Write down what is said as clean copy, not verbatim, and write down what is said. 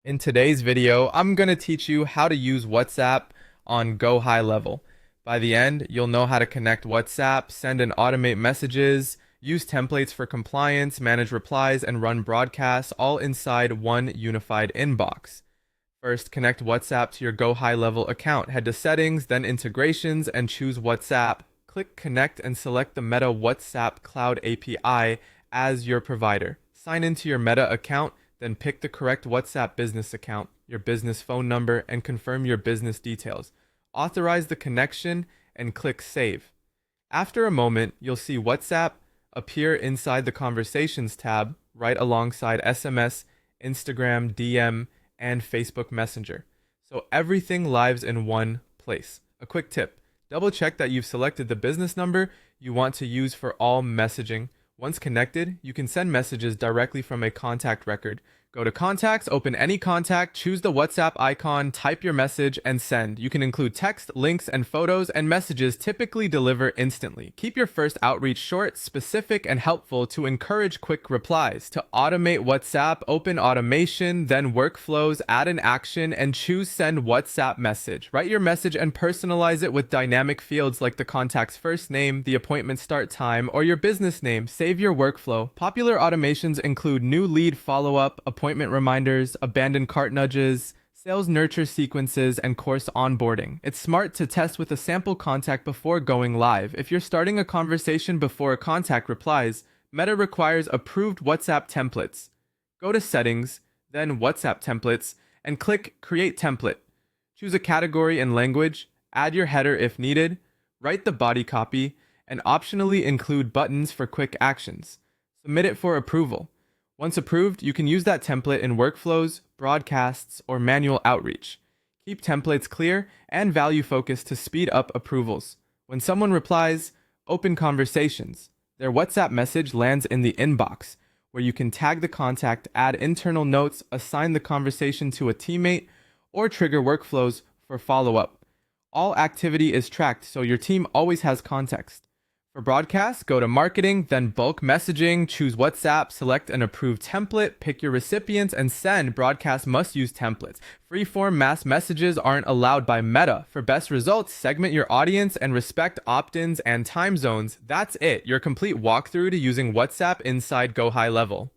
In today's video, I'm going to teach you how to use WhatsApp on GoHighLevel. By the end, you'll know how to connect WhatsApp, send and automate messages, use templates for compliance, manage replies, and run broadcasts all inside one unified inbox. First, connect WhatsApp to your GoHighLevel account. Head to Settings, then Integrations, and choose WhatsApp. Click Connect and select the Meta WhatsApp Cloud API as your provider. Sign into your Meta account, then pick the correct WhatsApp business account, your business phone number, and confirm your business details. Authorize the connection and click Save. After a moment, you'll see WhatsApp appear inside the Conversations tab right alongside SMS, Instagram, DM, and Facebook Messenger. So everything lives in one place. A quick tip: double check that you've selected the business number you want to use for all messaging. Once connected, you can send messages directly from a contact record. Go to Contacts, open any contact, choose the WhatsApp icon, type your message, and send. You can include text, links, and photos, and messages typically deliver instantly. Keep your first outreach short, specific, and helpful to encourage quick replies. To automate WhatsApp, open Automation, then Workflows, add an action, and choose Send WhatsApp Message. Write your message and personalize it with dynamic fields like the contact's first name, the appointment start time, or your business name. Save your workflow. Popular automations include new lead follow-up, appointment reminders, abandoned cart nudges, sales nurture sequences, and course onboarding. It's smart to test with a sample contact before going live. If you're starting a conversation before a contact replies, Meta requires approved WhatsApp templates. Go to Settings, then WhatsApp Templates, and click Create Template. Choose a category and language, add your header if needed, write the body copy, and optionally include buttons for quick actions. Submit it for approval. Once approved, you can use that template in workflows, broadcasts, or manual outreach. Keep templates clear and value-focused to speed up approvals. When someone replies, open Conversations. Their WhatsApp message lands in the inbox, where you can tag the contact, add internal notes, assign the conversation to a teammate, or trigger workflows for follow-up. All activity is tracked, so your team always has context. For broadcasts, go to Marketing, then Bulk Messaging, choose WhatsApp, select an approved template, pick your recipients, and send. Broadcast must use templates. Freeform mass messages aren't allowed by Meta. For best results, segment your audience and respect opt-ins and time zones. That's it, your complete walkthrough to using WhatsApp inside GoHighLevel.